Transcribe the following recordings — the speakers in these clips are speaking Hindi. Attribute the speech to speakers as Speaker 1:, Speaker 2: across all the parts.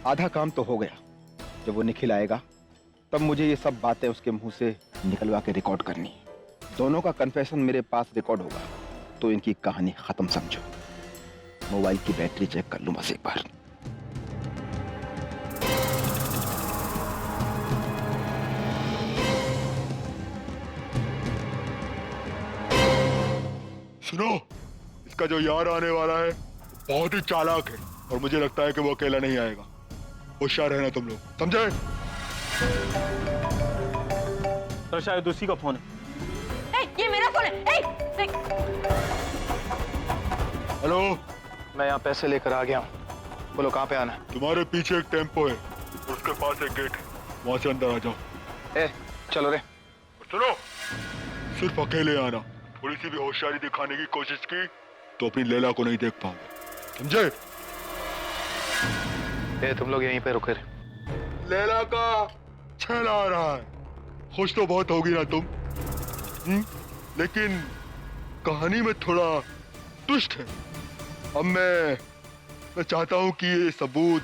Speaker 1: आधा काम तो हो गया। जब वो निखिल आएगा तब मुझे ये सब बातें उसके मुंह से निकलवा के रिकॉर्ड करनी है। दोनों का कन्फेशन मेरे पास रिकॉर्ड होगा तो इनकी कहानी खत्म समझो। मोबाइल की बैटरी चेक कर लूं बस एक बार।
Speaker 2: सुनो, इसका जो यार आने वाला है बहुत ही चालाक है और मुझे लगता है कि वो अकेला नहीं आएगा। होशियार रहना तुम लोग, समझे?
Speaker 3: तो शायद उसी का फोन है।
Speaker 4: ये मेरा फोन है।
Speaker 2: हेलो,
Speaker 5: मैं यहाँ पैसे लेकर आ गया हूँ। बोलो कहाँ पे आना है?
Speaker 2: तुम्हारे पीछे एक टेम्पो है, उसके पास एक गेट है, वहां से अंदर आ जाओ।
Speaker 5: चलो रे।
Speaker 2: सुनो, सिर्फ अकेले आना। थोड़ी सी भी होशियारी दिखाने की कोशिश की तो अपनी लैला को नहीं देख पाओगे, समझे?
Speaker 5: तुम लोग यहीं पे रुके रहे।
Speaker 2: लैला का छेला आ रहा है। खुश तो बहुत होगी ना तुम, लेकिन कहानी में थोड़ा ट्विस्ट है। अब मैं चाहता हूं कि ये सबूत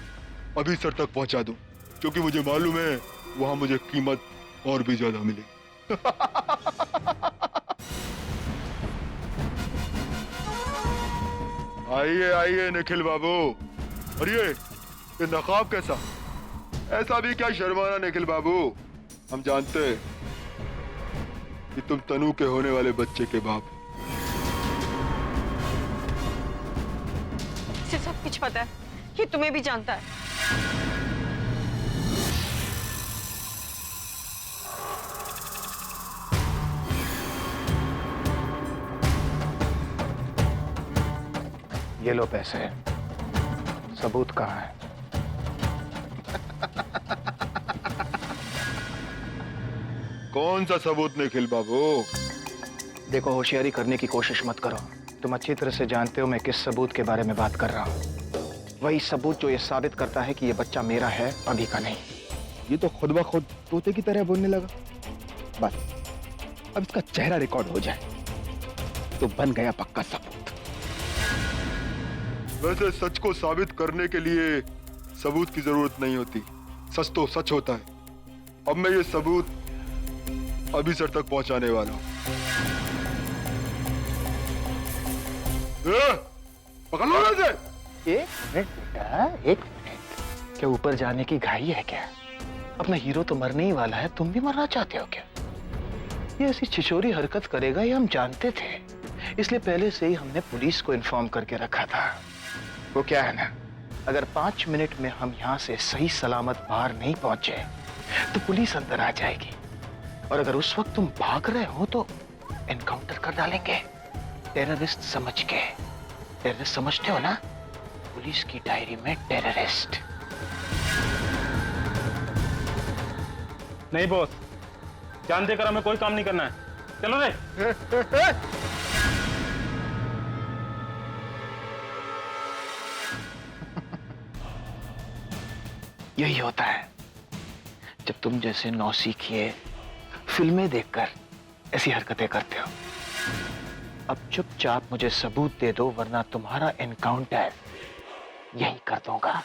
Speaker 2: अभी सर तक पहुंचा दूं, क्योंकि मुझे मालूम है वहां मुझे कीमत और भी ज्यादा मिलेगी। आइए आइए निखिल बाबू। और ये नकाब कैसा? ऐसा भी क्या शर्माना निखिल बाबू। हम जानते हैं कि तुम तनु के होने वाले बच्चे के बाप।
Speaker 4: इसे सब कुछ पता है, ये तुम्हें भी जानता है।
Speaker 5: ये लो पैसे। सबूत कहाँ है?
Speaker 2: कौन सा सबूत निखिल बाबू?
Speaker 5: देखो, होशियारी करने की कोशिश मत करो। तुम अच्छी तरह से जानते हो मैं किस सबूत के बारे में बात कर रहा हूँ। वही सबूत जो ये साबित करता है कि ये बच्चा मेरा है, अभी का नहीं।
Speaker 1: ये तो खुद ब खुद तोते की तरह बोलने लगा। बस अब इसका चेहरा रिकॉर्ड हो जाए तो बन गया पक्का सबूत।
Speaker 2: वैसे सच को साबित करने के लिए सबूत की जरूरत नहीं होती। सच तो सच होता है। अब मैं ये सबूत अभी सर तक पहुंचाने वाला हूं। पकड़ लो इसे।
Speaker 5: एक मिनट बेटा, एक मिनट। क्या ऊपर जाने की घाई है क्या? अपना हीरो तो मरने ही वाला है, तुम भी मरना चाहते हो क्या? ये ऐसी छिछोरी हरकत करेगा ये हम जानते थे, इसलिए पहले से ही हमने पुलिस को इन्फॉर्म करके रखा था। वो क्या है ना, अगर 5 मिनट में हम यहाँ से सही सलामत बाहर नहीं पहुंचे तो पुलिस अंदर आ जाएगी, और अगर उस वक्त तुम भाग रहे हो तो एनकाउंटर कर डालेंगे। टेररिस्ट समझ के। टेररिस्ट समझते हो ना? पुलिस की डायरी में टेररिस्ट।
Speaker 3: नहीं बॉस, जान देकर हमें कोई काम नहीं करना है। चलो रे।
Speaker 5: यही होता है जब तुम जैसे नौसिखिए फिल्में देखकर ऐसी हरकतें करते हो। अब चुपचाप मुझे सबूत दे दो, वरना तुम्हारा एनकाउंटर यही कर दूंगा।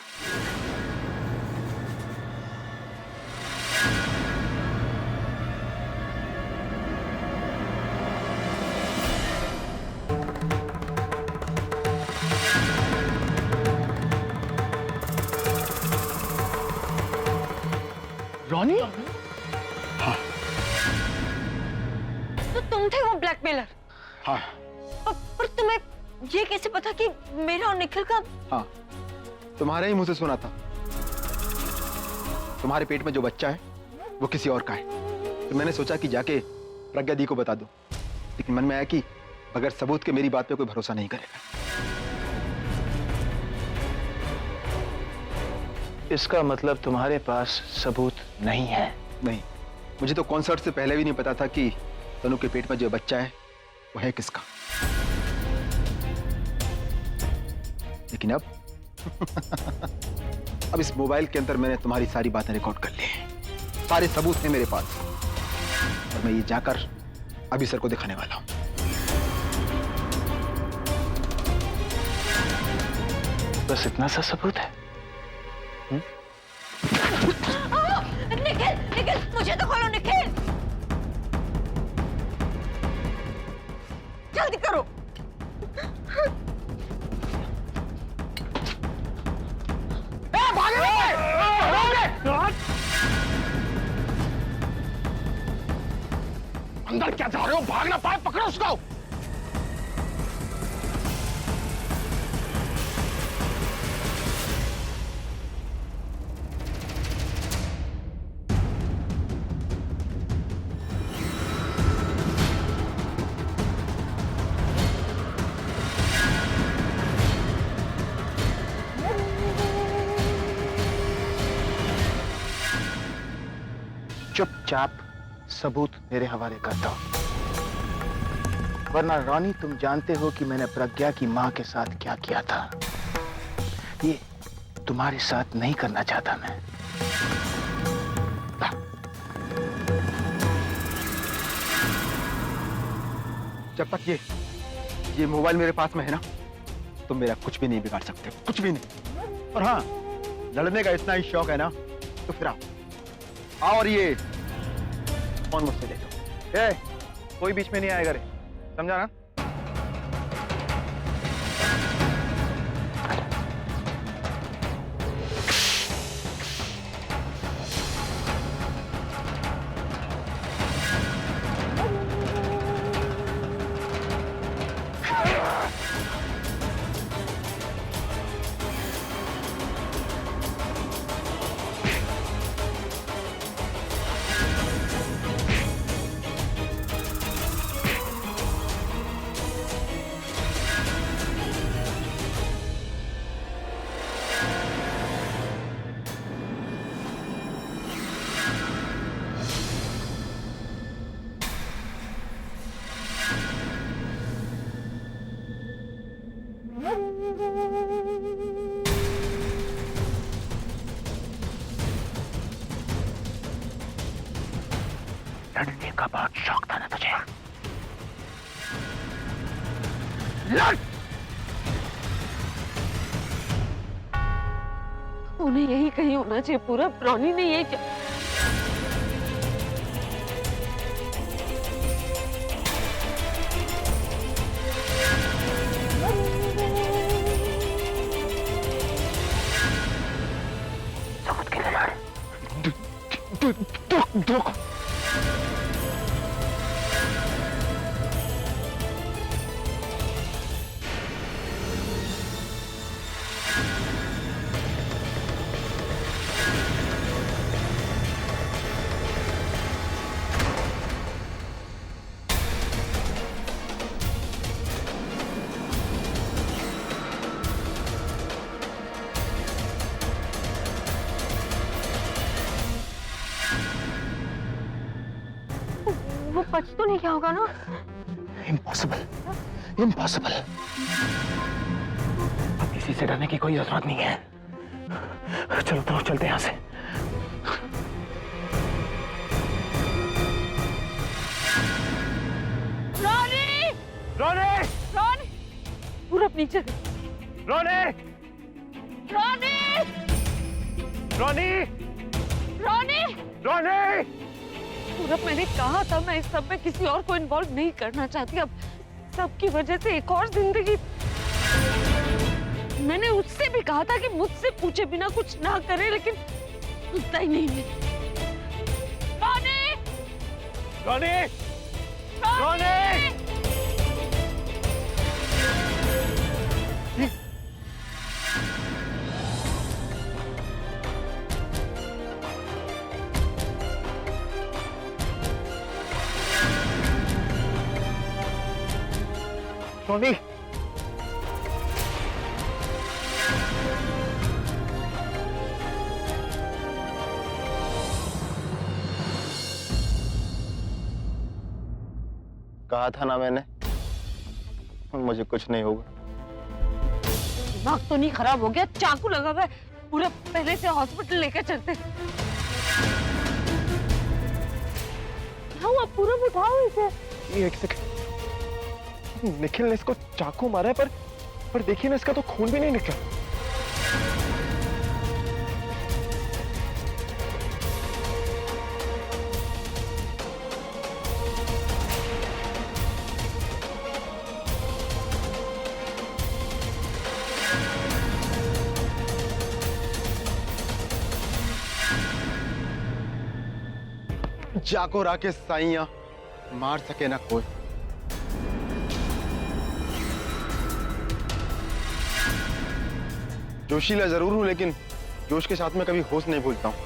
Speaker 5: रॉनी?
Speaker 1: हाँ
Speaker 4: तो तुम थे वो ब्लैकमेलर?
Speaker 1: हाँ
Speaker 4: पर तुम्हें ये कैसे पता कि मेरा और निखिल का?
Speaker 1: हाँ, तुम्हारे ही मुंह से सुना था। तुम्हारे पेट में जो बच्चा है वो किसी और का है। तो मैंने सोचा कि जाके प्रज्ञा दी को बता दो, लेकिन मन में आया कि बगैर सबूत के मेरी बात पे कोई भरोसा नहीं करेगा।
Speaker 5: इसका मतलब तुम्हारे पास सबूत नहीं है?
Speaker 1: नहीं, मुझे तो कॉन्सर्ट से पहले भी नहीं पता था कि तनु के पेट में जो बच्चा है वो है किसका। लेकिन अब अब इस मोबाइल के अंदर मैंने तुम्हारी सारी बातें रिकॉर्ड कर ली हैं। सारे सबूत हैं मेरे पास, और मैं ये जाकर अभी सर को दिखाने वाला हूं।
Speaker 5: बस इतना सा सबूत है?
Speaker 4: मुझे तो खोलो निखिल, जल्दी करो।
Speaker 5: अंदर क्या जा रहे हो? भाग ना पाए, पकड़ो उसको। चुपचाप सबूत मेरे हवाले कर दो, वरना रानी तुम जानते हो कि मैंने प्रज्ञा की मां के साथ क्या किया था। ये तुम्हारे साथ नहीं करना चाहता मैं।
Speaker 1: जब तक ये मोबाइल मेरे पास में है ना, तुम मेरा कुछ भी नहीं बिगाड़ सकते, कुछ भी नहीं। और हाँ, लड़ने का इतना ही शौक है ना, तो फिर आओ और ये फोन मुझसे ले लो। कोई बीच में नहीं आएगा रे, समझा ना?
Speaker 5: लड़ने का बहुत शौक था ना तुझे? लड़!
Speaker 4: उन्हें यही कहीं होना चाहिए पूरा, रॉनी ने ये क्या?
Speaker 5: सबूत के लिए लड़। दुख
Speaker 4: वो बच तो नहीं गया होगा ना?
Speaker 5: Impossible, impossible. अब किसी से डरने की कोई जरूरत नहीं है। चलो तो चलते हैं यहाँ से।
Speaker 4: रॉनी!
Speaker 5: रोने!
Speaker 4: रॉनी! पूरब नीचे।
Speaker 5: रोने!
Speaker 4: रॉनी!
Speaker 5: रोनी!
Speaker 4: रॉनी!
Speaker 5: रोने!
Speaker 4: पूरब, मैंने कहा था मैं इस सब में किसी और को इन्वॉल्व नहीं करना चाहती। अब सबकी वजह से एक और जिंदगी। मैंने उससे भी कहा था कि मुझसे पूछे बिना कुछ ना करे, लेकिन सुनता ही नहीं है। रॉनी!
Speaker 5: रोने! रोने! रोनी!
Speaker 1: कहा था ना मैंने, मुझे कुछ नहीं होगा।
Speaker 4: दिमाग तो नहीं खराब हो गया? चाकू लगा हुआ है पूरा, पहले से हॉस्पिटल लेकर चलते। क्या हुआ पूरब, उठाओ इसे।
Speaker 6: एक सेकंड, निखिल ने इसको चाकू मारा है, पर देखिए ना, इसका तो खून भी नहीं निकला।
Speaker 1: जाको राके साइया मार सके ना कोई। जोशीला जरूर हूं, लेकिन जोश के साथ में कभी होश नहीं भूलता हूं।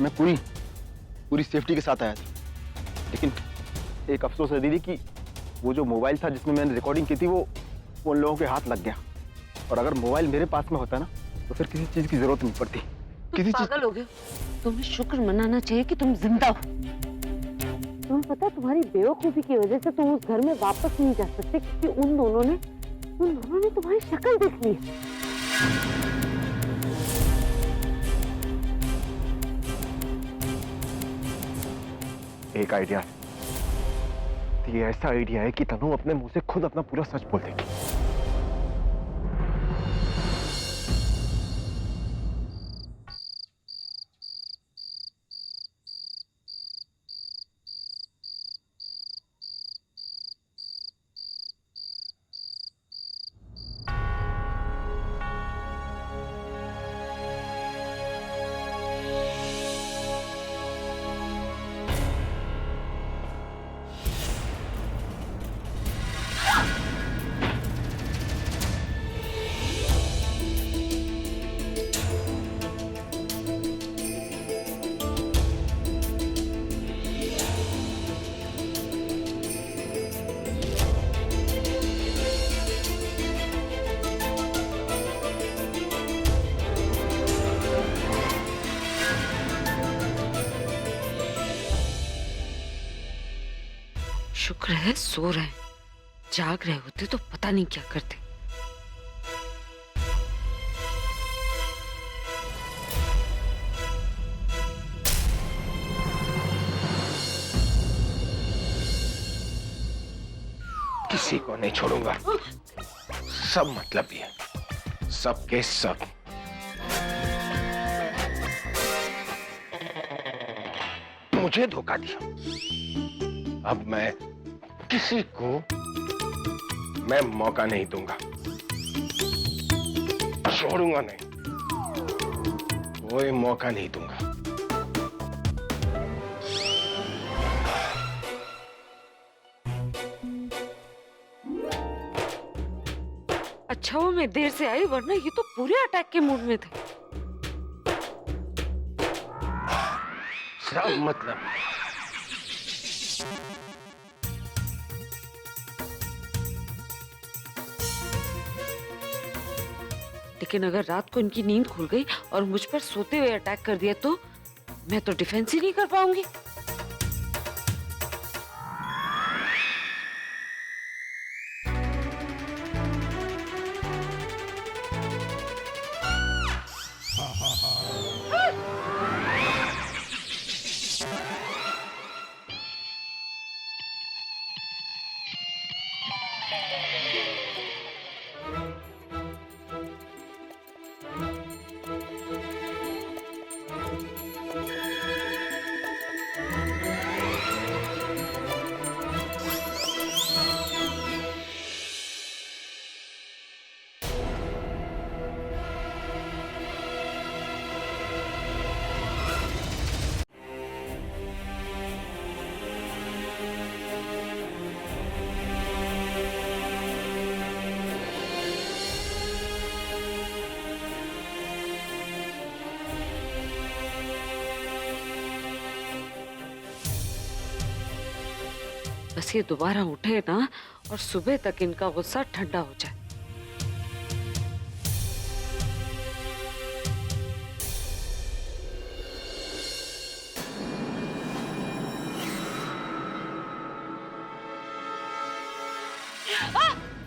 Speaker 1: मैं पूरी सेफ्टी के साथ आया था, लेकिन एक अफसोस है दीदी कि वो जो मोबाइल था जिसमें मैंने रिकॉर्डिंग की थी वो उन लोगों के हाथ लग गया। और अगर मोबाइल मेरे पास में होता ना तो फिर किसी चीज की जरूरत नहीं पड़ती।
Speaker 4: तुम पागल हो गए। तुम्हें शुक्र मनाना चाहिए कि तुम जिंदा हो। तुम्हें पता है तुम्हारी बेवकूफी की वजह से तुम उस घर में वापस नहीं जा सकते, क्योंकि उन दोनों ने तुम्हारी शक्ल देख ली है।
Speaker 6: एक आइडिया, ये ऐसा आइडिया है कि तनु अपने मुंह से खुद अपना पूरा सच बोल देगी।
Speaker 4: शुक्र है सो रहे हैं, जाग रहे होते तो पता नहीं क्या करते।
Speaker 5: किसी को नहीं छोड़ूंगा, सब मतलब ही है, सब के सब। मुझे धोखा दिया, अब मैं किसी को मैं मौका नहीं दूंगा, छोड़ूंगा नहीं, कोई मौका नहीं दूंगा।
Speaker 4: अच्छा वो मैं देर से आई, वरना ये तो पूरे अटैक के मूड में थे।
Speaker 5: सब मतलब
Speaker 4: लेकिन अगर रात को इनकी नींद खुल गई और मुझ पर सोते हुए अटैक कर दिया तो मैं तो डिफेंस ही नहीं कर पाऊंगी। बस ये दोबारा उठे ना और सुबह तक इनका गुस्सा ठंडा हो जाए।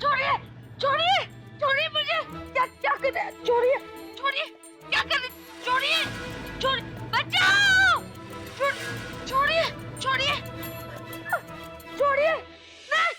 Speaker 4: छोड़िए छोड़िए छोड़िए मुझे, क्या क्या कर रहे हैं? छोड़िए छोड़िए, क्या कर रहे? छोड़िए छोड़िए, बचाओ! छोड़िए छोड़िए छोड़िए, नहीं!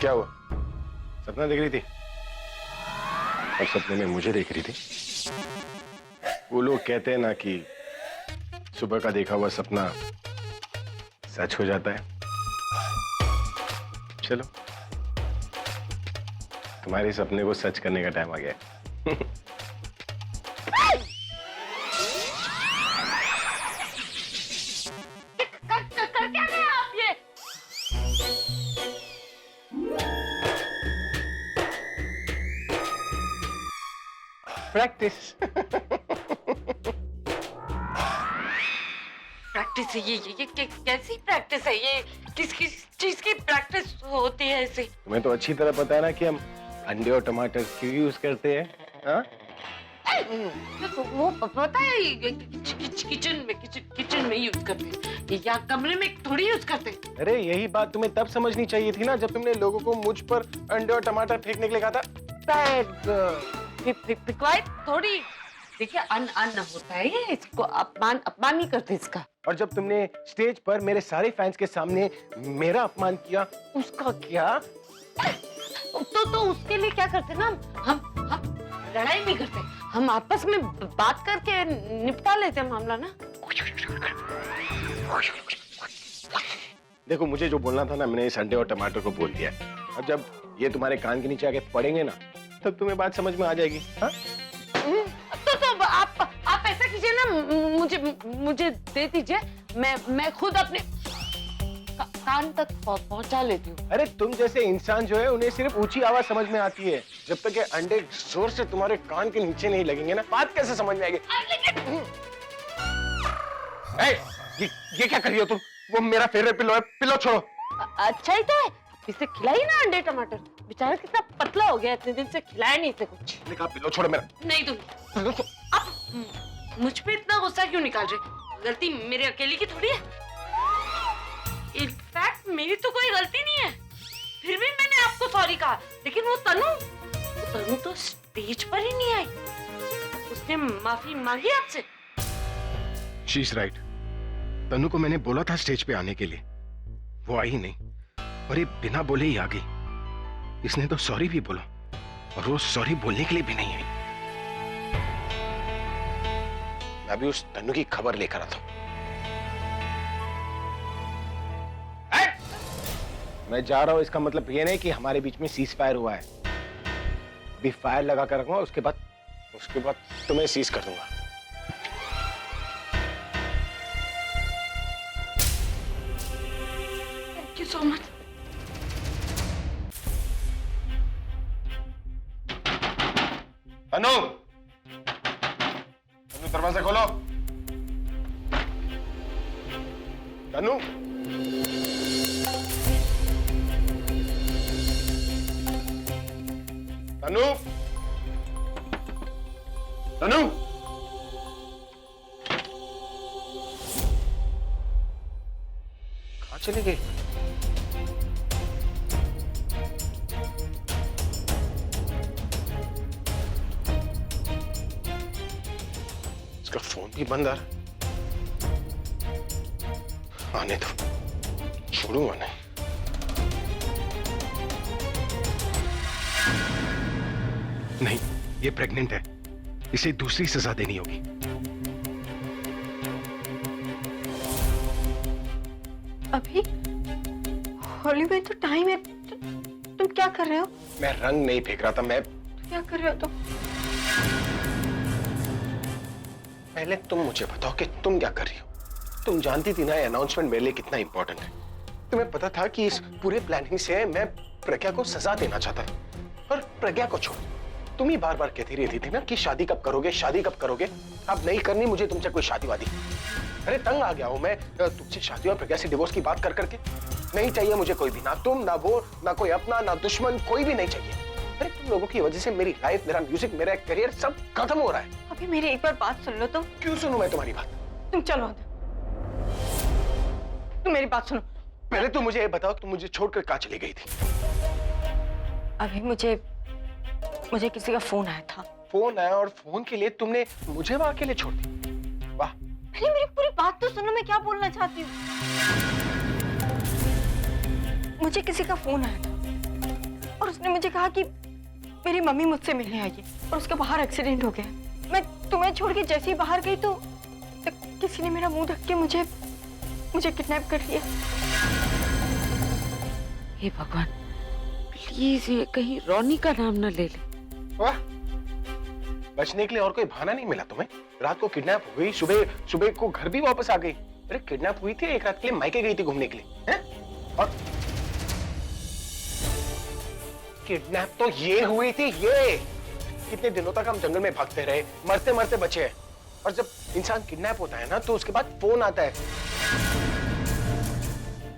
Speaker 5: क्या हुआ? सपना देख रही थी और सपने में मुझे देख रही थी? वो लोग कहते हैं ना कि सुबह का देखा हुआ सपना सच हो जाता है। चलो, तुम्हारे सपने को सच करने का टाइम आ गया है।
Speaker 4: कर क्या गए आप ये?
Speaker 5: प्रैक्टिस।
Speaker 4: प्रैक्टिस है ये कैसी प्रैक्टिस है ये? किस चीज की प्रैक्टिस होती है ऐसे?
Speaker 5: तुम्हें तो अच्छी तरह पता है ना कि हम अंडे और टमाटर क्यों यूज करते हैं। हाँ?
Speaker 4: वो पता है किचन में यूज करते हैं या कमरे में थोड़ी यूज करते हैं।
Speaker 5: अरे यही बात तुम्हें तब समझनी चाहिए थी ना, जब तुमने लोगों को मुझ पर अंडे और टमाटर फेंकने के लिए कहा था।
Speaker 4: फिक्वाइट थोड़ी। देखिए अन्न होता है ये, इसको अपमान नहीं करते इसका।
Speaker 5: और जब तुमने स्टेज पर मेरे सारे फैंस के सामने मेरा अपमान किया, उसका क्या?
Speaker 4: तो उसके लिए क्या करते ना, हम लड़ाई नहीं करते, हम आपस में बात करके निपटा लेते हैं मामला ना।
Speaker 5: देखो, मुझे जो बोलना था ना, मैंने इस अंडे और टमाटर को बोल दिया। अब जब ये तुम्हारे कान के नीचे आके पड़ेंगे ना, तब तुम्हें बात समझ में आ जाएगी। हाँ?
Speaker 4: तो आप ऐसा कीजिए ना, मुझे दे दीजिए, मैं खुद अपने कान तक पहुंचा लेती हूँ।
Speaker 5: अरे तुम जैसे इंसान जो है, उन्हें सिर्फ ऊंची आवाज समझ में आती है। जब तक ये अंडे जोर से तुम्हारे कान के नीचे नहीं लगेंगे ना, बात कैसे समझ में आएगी? ये क्या कर रही हो तुम? वो मेरा फेवरेट पिलो है, पिलो छोड़ो।
Speaker 4: अच्छा ही तो है, इसे खिलाई ना अंडे टमाटर। बेचारा कितना पतला हो गया, इतने दिन से खिलाया नहीं इसे कुछ।
Speaker 5: मैंने कहा पिलो छोड़ो मेरा।
Speaker 4: नहीं दूंगी। आप मुझ पे इतना गुस्सा क्यों निकाल रहे? गलती मेरे अकेले की थोड़ी है। इनफैक्ट मेरी तो कोई गलती नहीं है, फिर भी मैंने आपको सॉरी कहा। लेकिन वो तनु तो स्टेज पर ही नहीं आई, उसने माफी मांगी आपसे।
Speaker 5: She is right. तनु को मैंने बोला था स्टेज पे आने के लिए, वो आई ही नहीं, और ये बिना बोले ही आ गई। इसने तो सॉरी भी बोला, और वो सॉरी बोलने के लिए भी नहीं आई। मैं अभी उस तनु की खबर लेकर आता हूं। मैं जा रहा हूं, इसका मतलब ये नहीं कि हमारे बीच में सीज फायर हुआ है। भी फायर लगा कर रखूंगा, उसके बाद तुम्हें सीज कर दूंगा।
Speaker 4: Thank you so much.
Speaker 5: Tanu, दरवाजा खोलो। तनु, तनु, तनु, कहाँ चली गई? इसका फोन भी बंद आ रहा। आने दो, छोड़ूंगा नहीं। नहीं, ये प्रेग्नेंट है, इसे दूसरी सजा देनी होगी।
Speaker 7: अभी होली में तो टाइम है, तुम क्या कर रहे हो?
Speaker 5: मैं रंग नहीं फेंक रहा था, मैं
Speaker 7: क्या कर रहे हो तुम?
Speaker 5: पहले तुम मुझे बताओ कि तुम क्या कर रही हो। तुम जानती थी ना ये अनाउंसमेंट मेरे लिए कितना इंपॉर्टेंट है। तुम्हें पता था कि इस पूरे प्लानिंग से मैं प्रज्ञा को सजा देना चाहता था, और प्रज्ञा को छोड़ तुम ही बार बार कहती रहती थी ना कि शादी कब करोगे, शादी कब करोगे। अब नहीं करनी मुझे तुमसे कोई शादी वादी। अरे तंग आ गया हूं मैं तुमसे शादी और प्रज्ञा से डिवोर्स की बात कर करके। नहीं चाहिए मुझे कोई भी, ना तुम, ना वो, ना कोई अपना, ना दुश्मन, कोई भी नहीं चाहिए। अरे तुम लोगों की वजह से मेरी लाइफ, मेरा म्यूजिक, मेरा करियर सब खत्म हो रहा है।
Speaker 7: अभी मेरी एक बार बात सुन लो तुम।
Speaker 5: क्यों सुनूं मैं तुम्हारी बात?
Speaker 7: तुम चलो, तुम मेरी बात सुनो।
Speaker 5: पहले तुम मुझे ये बताओ, तुम मुझे छोड़कर कहाँ चली गई थी?
Speaker 7: अभी मुझे किसी का फोन आया था।
Speaker 5: फोन आया और फोन के लिए तुमने मुझे वहां अकेले छोड़ दी? वाह।
Speaker 7: पहले मेरी पूरी बात तो सुनो, मैं क्या बोलना चाहती हूँ। मुझे किसी का फोन आया था और उसने मुझे कहा कि मेरी मम्मी मुझसे मिलने आई है और उसका बाहर एक्सीडेंट हो गया। मैं तुम्हें छोड़ के जैसे ही बाहर गई तो किसी ने मेरा मुंह ढक के मुझे किडनैप कर लिया।
Speaker 4: हे भगवान, प्लीज ये कहीं रोनी का नाम न ले ले।
Speaker 5: वाह, बचने के लिए और कोई बहाना नहीं मिला तुम्हें? रात को किडनैप हो गई, सुबह को घर भी वापस आ गई। अरे किडनैप हुई थी, एक रात के लिए मायके गई थी घूमने के लिए, हैं? और किडनैप तो ये हुई थी, ये कितने दिनों तक हम जंगल में भागते रहे, मरते मरते बचे हैं। और जब इंसान किडनैप होता है ना तो उसके बाद फोन आता है,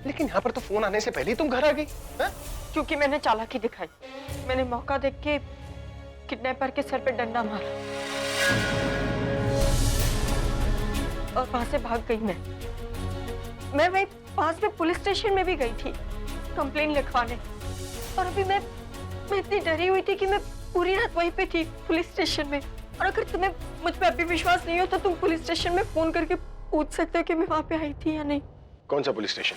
Speaker 5: लेकिन यहाँ पर तो फोन आने से पहले ही तुम घर आ गई। हैं?
Speaker 7: क्योंकि मैंने चालाकी दिखाई, मैंने मौका देख के किडनैपर के सर पे डंडा मारा और वहां से भाग गई। मैं वही पास में पुलिस स्टेशन में भी गई थी कंप्लेन लिखवाने, और अभी मैं इतनी डरी हुई थी कि मैं पूरी रात वहीं पे थी पुलिस स्टेशन में। और अगर तुम्हें मुझ पे अभी विश्वास नहीं हो तो तुम पुलिस स्टेशन में फोन करके पूछ सकते हो कि मैं वहां पे आई थी या नहीं।
Speaker 5: कौन सा पुलिस स्टेशन?